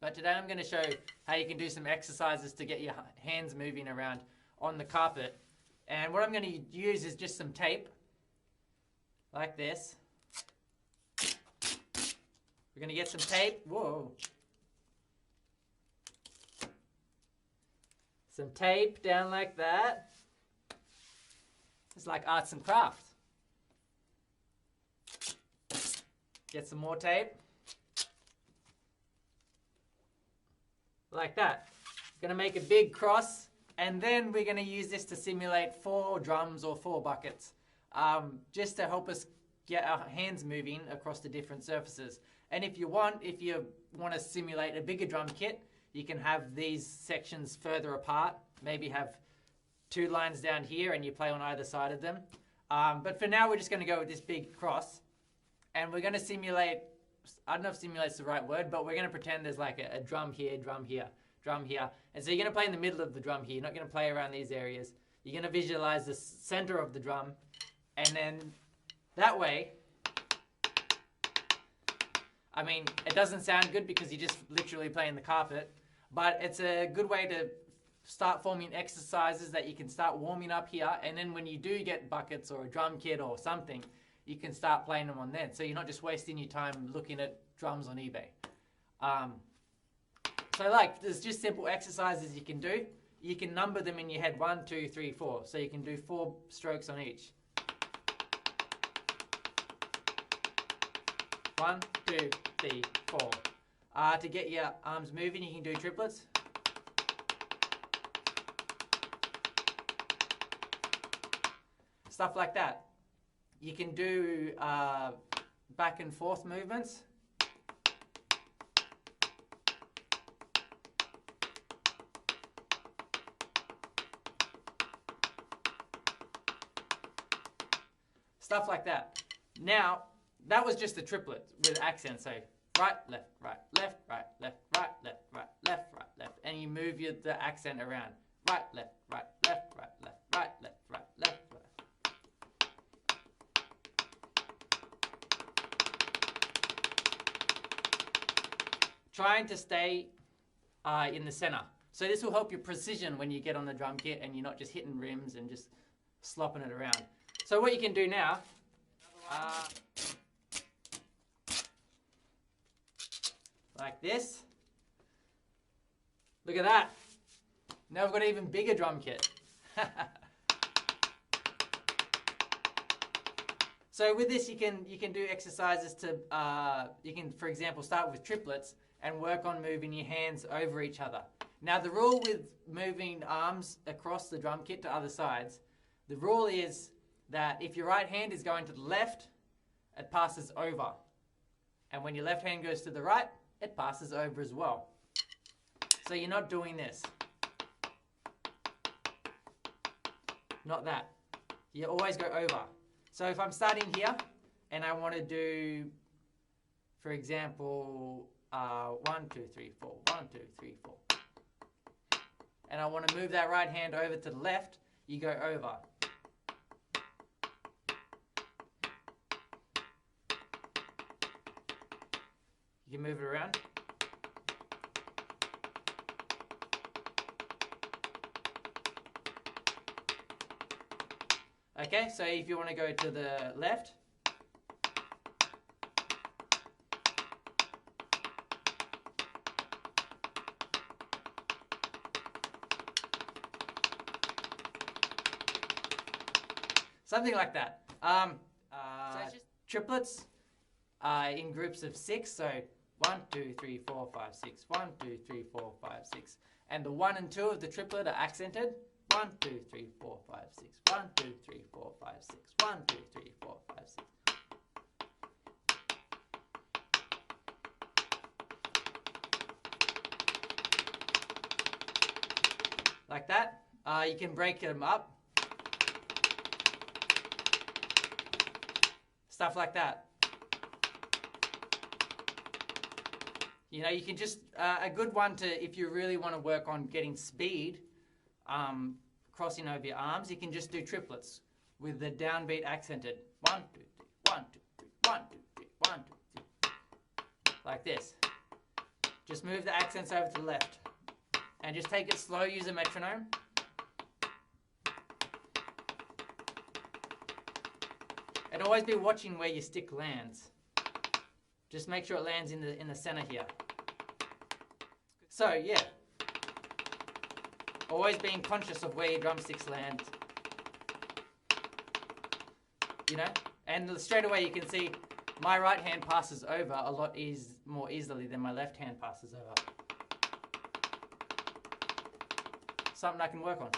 But today I'm going to show how you can do some exercises to get your hands moving around on the carpet. And what I'm going to use is just some tape, like this. We're going to get some tape. Whoa. Some tape down like that. It's like arts and crafts. Get some more tape. Like that. Going to make a big cross, and then we're going to use this to simulate 4 drums or 4 buckets, just to help us get our hands moving across the different surfaces. And if you want to simulate a bigger drum kit, you can have these sections further apart. Maybe have 2 lines down here and you play on either side of them. But for now, we're just going to go with this big cross, and we're going to simulate, I don't know if simulate's the right word, but we're going to pretend there's like a drum here, drum here, drum here. And so you're going to play in the middle of the drum here. You're not going to play around these areas. You're going to visualize the center of the drum, and then that way, I mean, it doesn't sound good because you're just literally playing the carpet, but it's a good way to start forming exercises that you can start warming up here, and then when you do get buckets or a drum kit or something, you can start playing them on then. So you're not just wasting your time looking at drums on eBay. So there's just simple exercises you can do. You can number them in your head, 1, 2, 3, 4. So you can do 4 strokes on each. 1, 2, 3, 4. To get your arms moving, you can do triplets. Stuff like that. You can do back and forth movements. Stuff like that. Now, that was just a triplet with accents. So right, left, right, left, right, left, right, left, right, left, right, left. And you move the accent around. Right, left, right, left, right, left, right, left, right, left, right. Trying to stay in the center. So this will help your precision when you get on the drum kit and you're not just hitting rims and just slopping it around. So what you can do now, like this. Look at that. Now we've got an even bigger drum kit. So with this, you can do exercises to, you can, for example, start with triplets and work on moving your hands over each other. Now the rule with moving arms across the drum kit to other sides, the rule is that if your right hand is going to the left, it passes over. And when your left hand goes to the right, it passes over as well. So you're not doing this. Not that. You always go over. So if I'm starting here and I want to do, for example, 1, 2, 3, 4, 1, 2, 3, 4. And I want to move that right hand over to the left, you go over. You can move it around. Okay, so if you want to go to the left, something like that. So it's just triplets in groups of 6. So 1, 2, 3, 4, 5, 6. 1, 2, 3, 4, 5, 6. And the 1 and 2 of the triplet are accented. 1, 2, 3, 4, 5, 6. 1, 2, 3, 4, 5, 6. 1, 2, 3, 4, 5, 6. Like that. You can break them up. Stuff like that. You know, you can just, a good one to, if you really want to work on getting speed, crossing over your arms, you can just do triplets with the downbeat accented. 1, 2, 3, 1, 2, 3, 1, 2, 3, 1, 2, 3. Like this. Just move the accents over to the left. And just take it slow, use a metronome. And always be watching where your stick lands. Just make sure it lands in the center here. So yeah, always being conscious of where your drumsticks land. You know, and straight away you can see my right hand passes over a lot more easily than my left hand passes over. Something I can work on.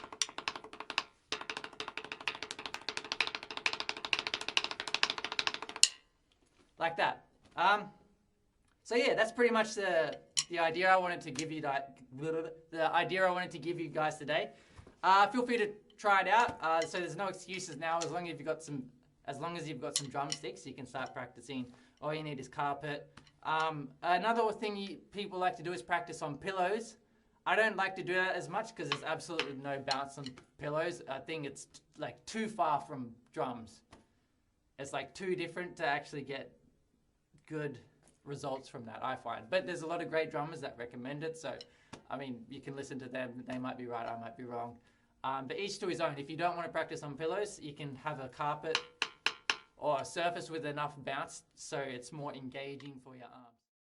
Like that. So yeah, that's pretty much the idea I wanted to give you. The idea I wanted to give you guys today. Feel free to try it out. So there's no excuses now. As long as you've got some drumsticks, you can start practicing. All you need is carpet. Another thing people like to do is practice on pillows. I don't like to do that as much because there's absolutely no bounce on pillows. I think it's like too far from drums. It's like too different to actually get good results from that, I find. But there's a lot of great drummers that recommend it, so I mean, you can listen to them. They might be right, I might be wrong. But each to his own. If you don't want to practice on pillows, you can have a carpet or a surface with enough bounce so it's more engaging for your arms.